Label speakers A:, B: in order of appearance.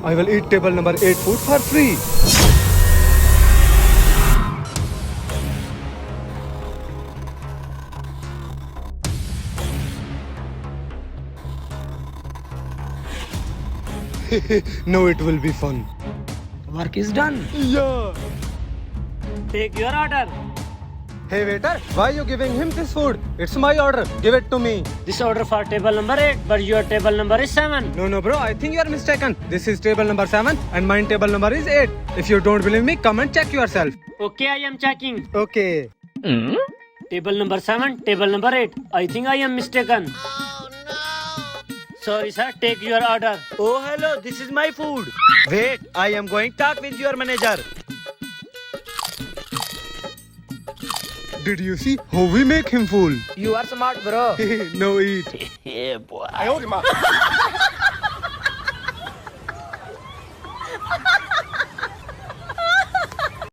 A: I will eat table number 8 food for free. No, it will be fun.
B: Work is done.
A: Yeah.
B: Take your order.
A: Hey waiter, why are you giving him this food? It's my order. Give it to me.
B: This order for table number 8, but your table number is 7.
A: No, bro, I think you are mistaken. This is table number 7 and mine table number is 8. If you don't believe me, come and check yourself.
B: Okay, I am checking.
A: Okay.
B: Table number 7, table number 8. I think I am mistaken. Sorry sir, take your order.
C: Oh, hello, this is my food. Wait, I am going to talk with your manager.
A: Did you see how we make him fool?
D: You are smart, bro.
A: No eat.
C: Yeah, boy.